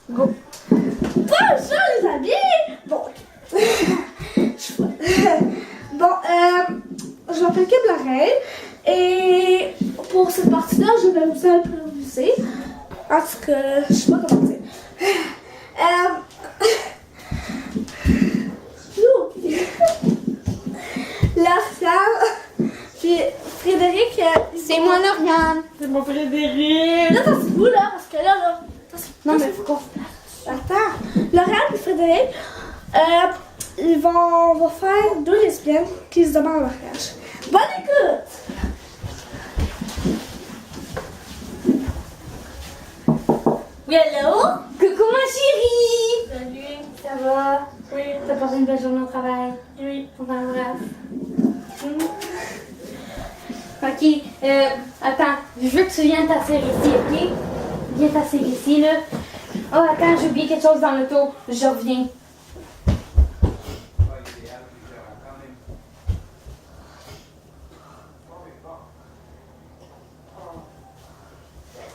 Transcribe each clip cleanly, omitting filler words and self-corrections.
Go. Bonjour les amis! Bon, bon, je m'appelle Kim Lorraine et pour cette partie-là, je vais vous improviser. En tout cas, je sais pas comment dire. Lauriane, puis Frédéric. C'est moi, Lauriane. C'est mon Frédéric. Là, c'est vous là, parce que là. Non, mais faut qu'on... Attends, Lauriane et Frédéric, on va faire deux lesbiennes qui se demandent en mariage. Bonne écoute! Oui, hello? Coucou ma chérie! Salut. Ça va? Oui. T'as passé une belle journée au travail? Oui. On t'embrasse. Ok, attends, je veux que tu viennes t'asseoir ici, ok? Viens t'asseoir ici, là. Oh, attends, j'ai oublié quelque chose dans l'auto. Je reviens.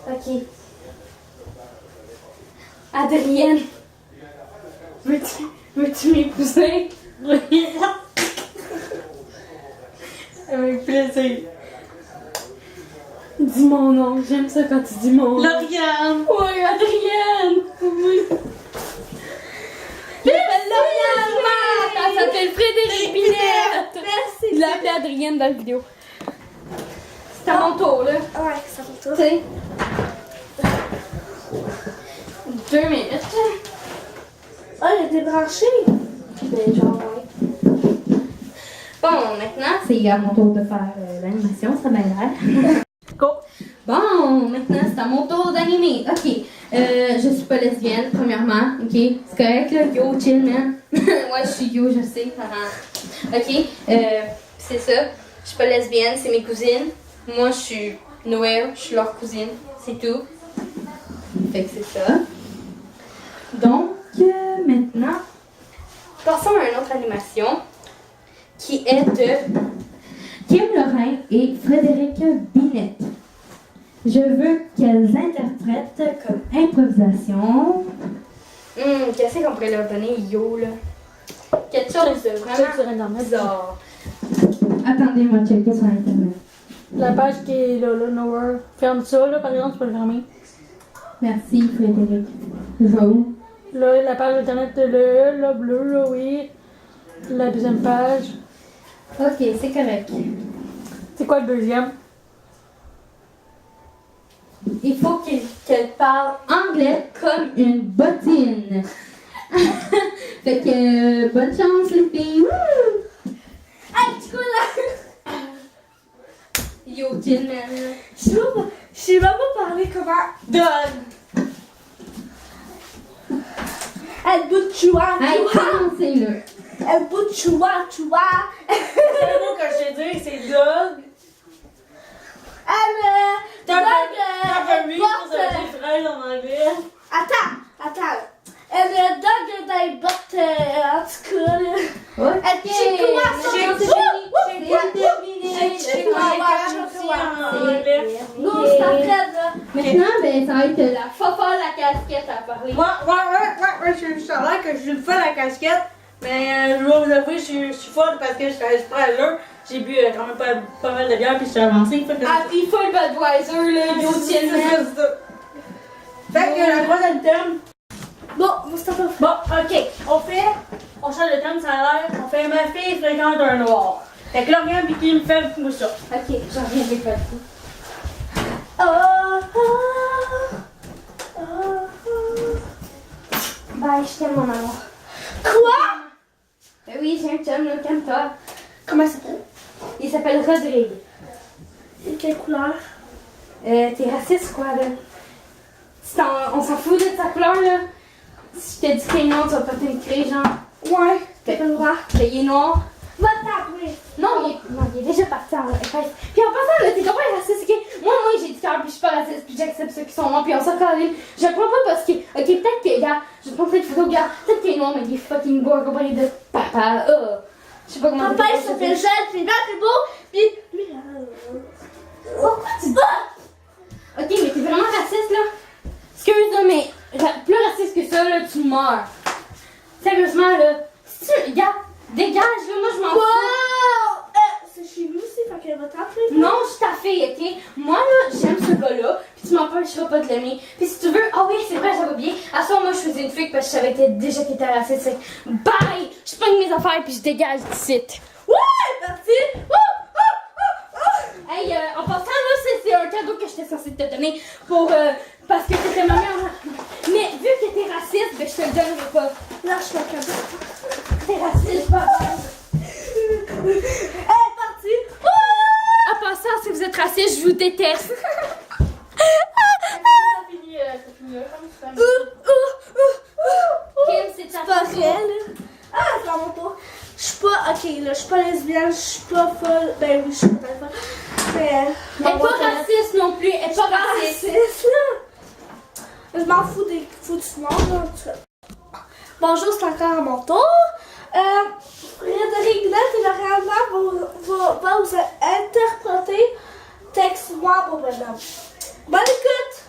Ok. Adrienne. Veux-tu m'épouser? Oui. Avec plaisir. Dis mon nom, j'aime ça quand tu dis mon nom. Lauriane. Oui, Adrienne! Oui. Je m'appelle Lauriane! Elle s'appelle Frédéric Binette! Merci! Je l'ai appelée Adrienne dans la vidéo. C'est à mon tour, là. Ouais, ça fait tout. Tu sais. 2 minutes. Ah, il est débranché! Ben, genre, ouais. Bon, maintenant, c'est à mon tour de faire l'animation, ça m'a l'air. Go. Bon, maintenant, c'est à mon tour d'animer. Ok. Je suis pas lesbienne, premièrement. Ok. C'est correct, là. Yo, chill, man. Ouais, je suis yo, je sais. Ok. C'est ça. Je suis pas lesbienne, c'est mes cousines. Moi, je suis Noël, je suis leur cousine. C'est tout. Fait que c'est ça. Donc, maintenant, passons à une autre animation qui est de Kim Lorraine et Frédéric Binette. Je veux qu'elles interprètent comme improvisation. Qu'est-ce qu'on pourrait leur donner, yo, là? Quelque chose de Check sur vraiment Internet. bizarre. Attendez-moi, checker sur Internet. La page qui est là, nowhere. Ferme ça, là, par exemple, tu peux le fermer. Merci, Frédéric. Jaune. Là, la page Internet, le bleu, là, oui. La deuxième page. Ok, c'est correct. C'est quoi le deuxième? Il faut qu'elle parle anglais comme une bottine. Fait que bonne chance les filles. Wouh! Hey, tu vois là! Yo, chill, man. Je sais même pas parler comment. Donne! Elle bout de choix, Hey, choix. commencez là. Elle bout de choix. Le mot que je t'ai dit, c'est donne. Elle T'as donne fait mieux pour porte. ça, des fraises en anglais. Attends. Elle donne des bottes, en tout cas, là. Ok. C'est quoi ça? C'est terminé. C'est quoi, en anglais. Non, c'est après, là. Maintenant, ben, ça va être la fofa la casquette à parler. Ouais, ça a l'air que je suis le fun à la casquette. Mais je vais vous avouer, je suis folle parce que je suis pas à l'heure. J'ai bu quand même pas mal de bière puis je suis avancée. Fait que Ah, il faut le Budweiser, là. Yo, chill, man. Fait que la troisième thème. Bon, Moustapha. Bon, ok, on change de thème, ça a l'air. On fait ma fille fréquente un noir. Fait que Lauriane puis qui me fait moi ça. Ok, j'en reviens avec pas Bye, je t'aime, mon amour. Quoi? Ben oui, j'ai un chum, là, calme-toi. Comment ça s'appelle? Il s'appelle Rodrigue. Et quelle couleur? T'es raciste, quoi, là? On s'en fout de ta couleur, là. Si je te dis qu'il est noir, tu vas pas t'écrire, genre. Ouais, t'as pas le droit. Ben, il est noir. Va t'appeler. Non, il est déjà parti en fait. Puis en passant, là, t'es complètement raciste, ok? Moi, j'ai du cœur, puis je suis pas raciste, puis j'accepte ceux qui sont noirs, puis on s'en calme. Je le prends pas parce que, ok, peut-être que, gars, je te prends peut-être photo, gars, peut-être qu'il est noir, mais il est fucking beau accompagné de papa. Je sais pas comment Papa, il s'appelle Jeanne, puis là, c'est beau, puis lui, Pourquoi tu dis? Ok, mais t'es vraiment raciste, là? Excuse-moi, mais plus raciste que ça, là, tu meurs. Sérieusement, là. Si tu. Regarde, dégage, là, moi, je m'en fous. Wow! C'est chez nous aussi, fait qu'elle va t'appeler. Non, je suis ta fille, ok? Moi, là, j'aime ce gars-là, pis tu m'empêcheras pas de l'aimer. Pis si tu veux, ah oui, c'est vrai, j'avais oublié. À ce moment, moi, je faisais une fille parce que je savais déjà qu'il était raciste. Fait que, bye! Je prends mes affaires pis je dégage du site. Ouais, parti! Hey, en passant, là, c'est un cadeau que j'étais censée te donner pour. Parce que t'étais ma mère. Mais vu que t'es raciste, ben, je te le donnerai pas. Lâche mon cadeau. T'es raciste, pas Hey, parti! En passant, si vous êtes raciste, je vous déteste. Ça finit là, comme ça. Kim, c'est ta Pas photo. réel. Ah, c'est dans mon tour. Je suis pas. Ok, là, je suis pas lesbienne, je suis pas folle. Ben oui, je suis peut-être folle. Mais. Elle est pas raciste non plus, elle est pas raciste. Raciste, là. Je m'en fous des foutus morts, là, en tout cas. Bonjour, c'est encore à mon tour. Frédéric Net et Laurent Blanc va vous interpréter Texte-moi, beau bonhomme. Bonne écoute!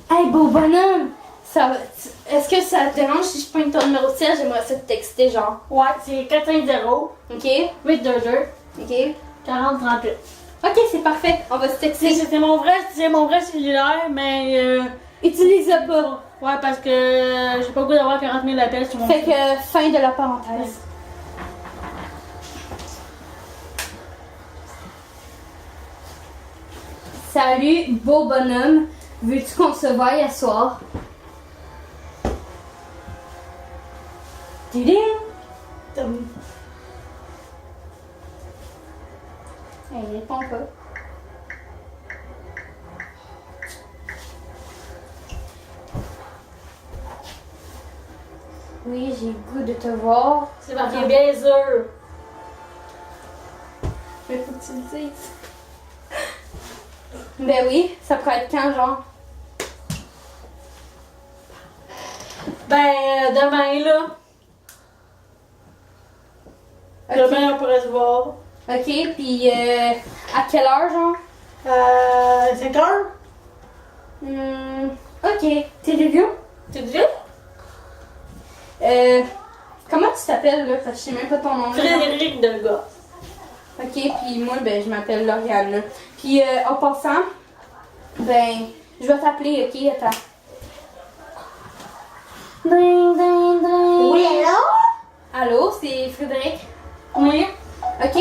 Hey, beau bonhomme, est-ce que ça te dérange si je pointe ton numéro de siège? J'aimerais ça te texter, genre. Ouais, c'est 450 Ok? 822 Ok? 4038. Ok, c'est parfait, on va se texter. C'est mon vrai cellulaire, mais Utilise-le pas. ouais, parce que j'ai pas le goût d'avoir 40 000 appels sur mon Fait que, fin de la parenthèse. Salut, beau bonhomme. Veux-tu qu'on se voie hier soir? Tiding! Elle répond pas. Oui, j'ai le goût de te voir. C'est marqué bien sûr. Mais faut que tu le dises. Ben oui, ça pourrait être quand, genre? Ben, demain, là. Ok. Demain, on pourrait se voir. Ok, puis à quelle heure, genre? 5 heures? Ok, t'es vieux? Tu dis? Comment tu t'appelles, là? Parce que je sais même pas ton nom. là. Frédéric Degas. Ok, puis moi, ben, je m'appelle Lauriane, là. Puis en passant, ben, je vais t'appeler, ok? Attends. Ding, ding, ding. Oui, alors? Allô, c'est Frédéric? Oui. Ok,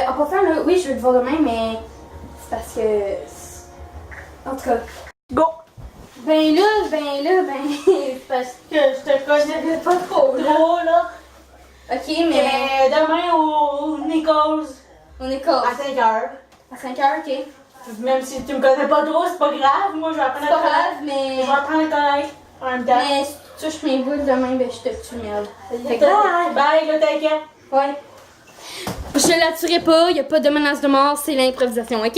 en passant, là, oui, je vais te voir demain, mais c'est parce que... En tout cas, Go. ben, c'est parce Que je te connais que pas trop, là. trop, là. Ok, mais Demain au Nichols on est quoi? à 5 heures. À 5h, ok. Même si tu me connais pas trop, c'est pas grave. Moi, je vais apprendre C'est à pas te connaître. grave, mais... Je vais apprendre à te connaître en même temps. Mais si tu touches mes boules demain, ben, je te tue, merde. Fait que- Bye, là, t'inquiète. Ouais. Je la tuerai pas, y a pas de menace de mort, c'est l'improvisation, ok?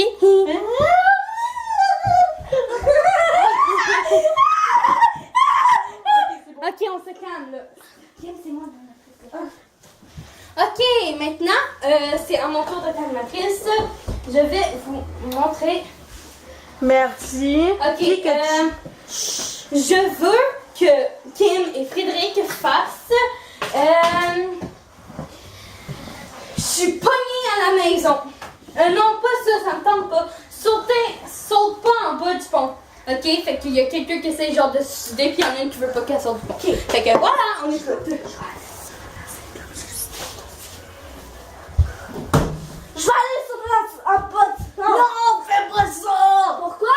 Ok, on se calme, là. Kim, c'est moi Ok, maintenant, c'est à mon tour de calmatrice. Je vais vous montrer. Merci. Ok, je veux que Kim et Frédéric fassent. Je suis pognée à la maison. Non, pas ça, ça me tente pas. Saute pas en bas du pont. Ok, fait qu'il y a quelqu'un qui essaie genre de se suicider, puis il y en a une qui veut pas qu'elle sorte du pont. Fait que voilà, on écoute. Je vais aller sur la botte. Non, fais pas ça! Pourquoi?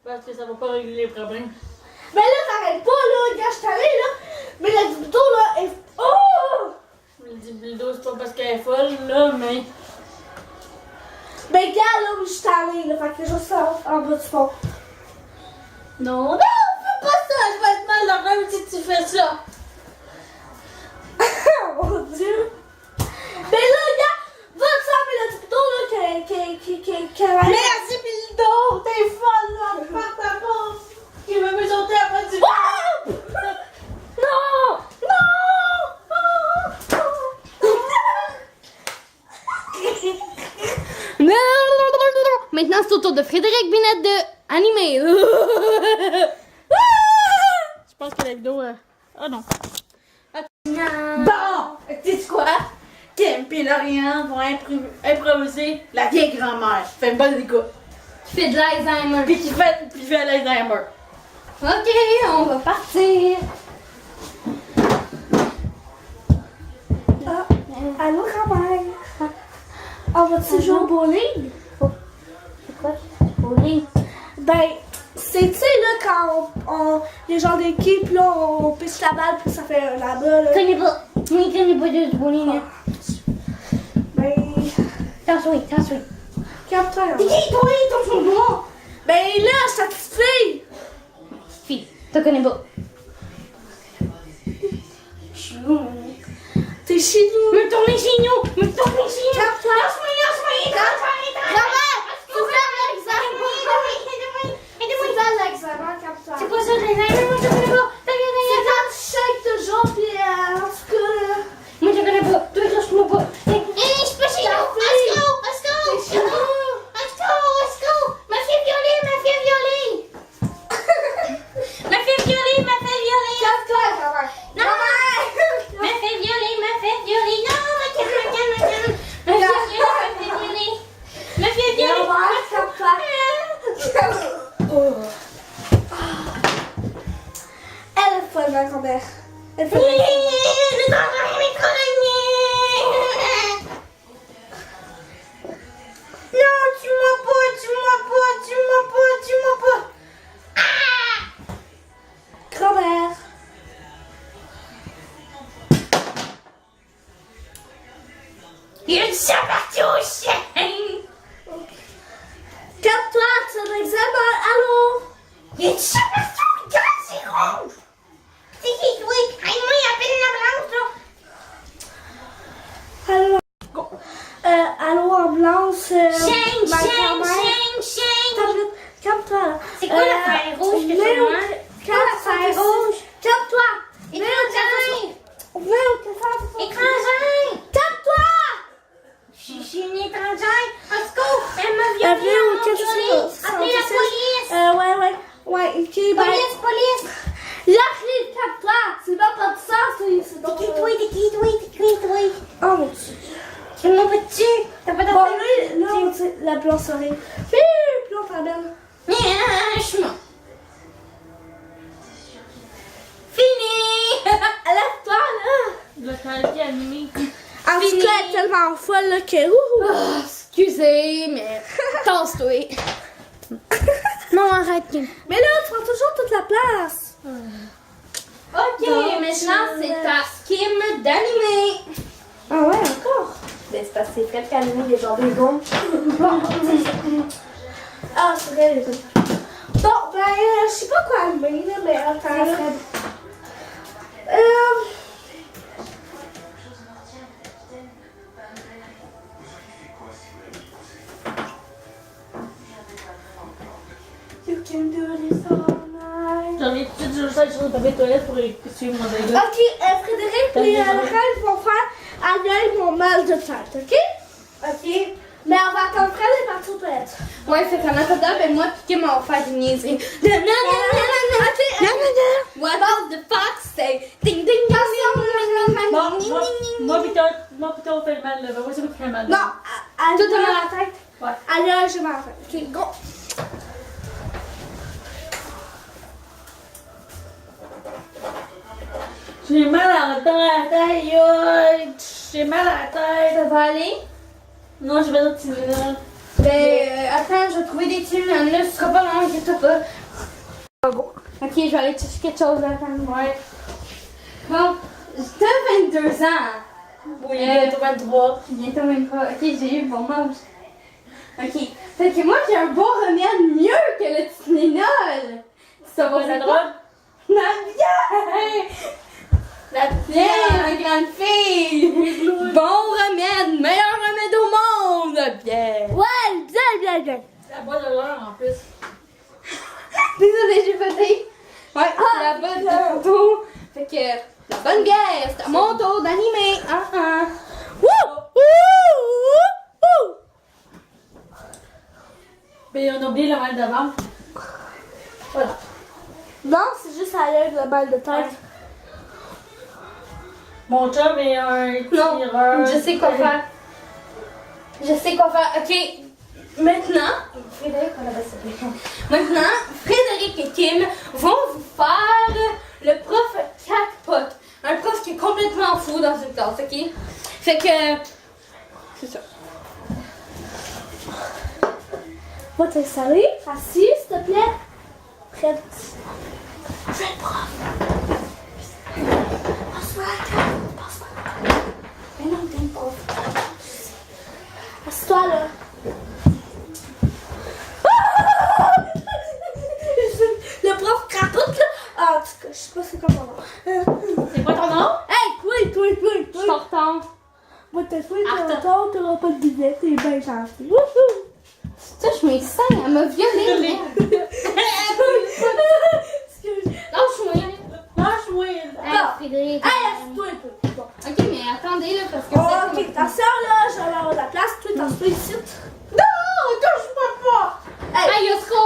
Parce que ça va pas régler les problèmes. Mais là, t'arrêtes pas, là. Gars, je suis allée, là. Mais le dildo, là, est... Oh! Le dildo, c'est pas parce qu'elle est folle, là, mais. Mais gars, là, où je suis allée, là. Fait que je sors en bas du pont. Non, non, fais pas ça! Je vais être mal dans même si tu fais ça! Oh mon Dieu! Mais là, gars, va te fermer le dildo, là, que... Merci, Bildo! T'es folle, là! Par ta porte! Qui veut me sauter après du. Ah! Non! Maintenant, c'est au tour de Frédéric Binette de animer. pense que la vidéo. Oh non. Non. Bon! Tu sais quoi? Kim et Lauriane vont improviser la vieille grand-mère. Fait une bonne écoute. Qui fait de l'Alzheimer. Puis qui fait l'Alzheimer. Ok, on va partir. Ah, allô, grand-mère. On va-tu jouer au bowling? C'est quoi? Bowling. Ben, c'est, tu sais, là, quand les gens d'équipe, là, on pisse la balle, puis ça fait la balle. Je connais pas. Je connais pas de bowling. Hein. Ben, T'as joué. capteur. C'est qui, toi, ton fondement? Ben, là, cette fille. Fille, t'as connais pas. T'es chez nous. Me tourner chez nous. Capteur. Lâche-moi. Grand-mère, faut faire l'examen. Faut faire l'examen, capteur. C'est quoi ça, l'Alzheimer? Moi, je connais pas. C'est quand tu shakes toujours, puis en tout cas, là. Moi, je connais pas. Toi, lâche-moi pas. Je suis pas chez nous. T'es chez nous. Let's go. Ma fille violée. Capteur, grand-mère. Non. Ma fille violée. Non, ma calme. Ma fille violée. Grand-mère, capteur. Elle est folle, ma grand-mère. Elle fait Non, tue-moi pas. grand-mère. Il s'est parti au chien. Capteur, c'est l'examen. Allô? Il s'est parti au gars, c'est rouge. C'est qui, toi? Moi, il appelle la blanche, là. Allô? Allô, ambulance. Shane. Calme-toi. C'est quoi l'affaire rouge que c'est moi? Calme-toi. Calme-toi. Écrasante. Calme-toi. Je suis une étrangère. Au secours, elle m'a violée. Appelez au Appelez la police. Ouais, ok, ben. Police. Lâche-les, calme-toi. C'est pas de ça, c'est donc. T'es qui, toi? Oh mon dieu. Tu m'as pas tué. T'as pas Bon, d'affaire. là, on dit la plante arrive. Puis on t'amène. Je suis mort. Fini. Lève-toi, là. Le calendrier animé. En tout cas, elle est tellement folle, là, que. Excusez, mais tasse-toi. Non, arrête. Mais là, tu prends toujours toute la place. Ok, maintenant c'est ta skim d'animé. Ah ouais, encore? Ben, c'est parce que c'est très calmé, les gens des gonds. Ah, c'est vrai, les autres. Bon, ben, je sais pas quoi allumer, là, mais attends, là. You can do this all night. J'en ai tout sur le papier de toilette pour suivre mon dégât. Ok, Frédéric et Laurel vont faire Agnès mon mal de tête, ok? Ok. Mais on va attendre Fred et partir aux toilettes. Ouais, fait qu'en attendant, ben moi pis Kim on va faire des niaiseries. What does the fox say? Ding ding ding Moi plutôt on fait le mal, là. Moi c'est moi qui fais le mal. Non, Tout Agnès, mal à la tête? Ouais. Agnès, j'ai mal à la tête. Ok, go. J'ai mal à la tête, aïe. J'ai mal à la tête. Ça va aller? Non, j'ai pas d'autres Tylenol. Ben, attends, je vais trouver des Tylenol là, ce sera pas long, inquiète pas. Ok, je vais aller chercher quelque chose là, attends. Ouais. Bon, t'as 22 ans. Oui, bientôt 23. Bientôt 23. Ok, j'ai eu bon manche. Ok, fait que moi j'ai un bon remède mieux que le Tylenol. Ça va La faire drogue? La bière! La bière, la grande fille! Bon remède, meilleur remède au monde, la bière! Ouais, bien. La boîte de l'heure en plus. Désolée, j'ai voté. Ouais, c'est la bonne photo. Fait que, la bonne bière, c'est à mon tour d'animer. Mais on a oublié le mal de ventre. Voilà. Non, c'est juste à l'aide de balle de tête. Mon chum est un Non, tireur. je sais quoi faire. Je sais quoi faire. Ok, maintenant, Frédéric, on avait ça. Maintenant, Frédéric et Kim vont vous faire le prof crackpot. Un prof qui est complètement fou dans une classe, ok? Fait que, c'est ça. Va t'installer, assis, s'il te plaît. Prête. Je vais le prof. Passe-moi la carte. Passe-moi la carte. Mais non, t'es le prof. Assieds-toi là. Le prof crapote là. Ah, en tout cas, je sais pas c'est quoi ton nom. C'est quoi ton nom? Hey, toi. Je suis en retard. Moi, t'as toi, Arthur. t'auras pas de billet, t'es bien gentil. Wouhou! Ça, je m'essaye, elle m'a violée. Excuse. Lâche-moi. Lâche-moi. Hey, Frédéric. Hey, assieds-toi un peu. Bon. Ok, mais attendez là, parce que Oh, ok, attention là, je vais avoir de la place. Toi, t'en ici. Non, touche-moi pas. Hey, Yosco.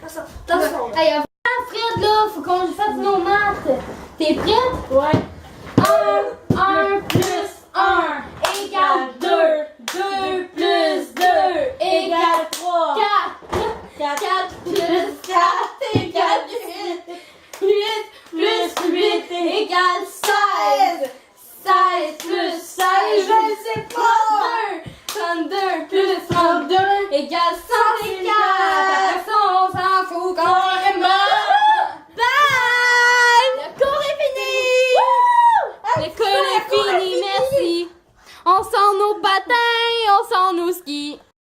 Attention. Hey, avant, Fred, là, faut qu'on fasse nos maths. T'es prête? Ouais. 1 plus 1 égale 2. 2 plus 2 égale 3. 4. 4 plus 4 égale 8. 8 plus 8 égale 16. 16 plus 16, je sais pas. 32 plus 32 égale 104.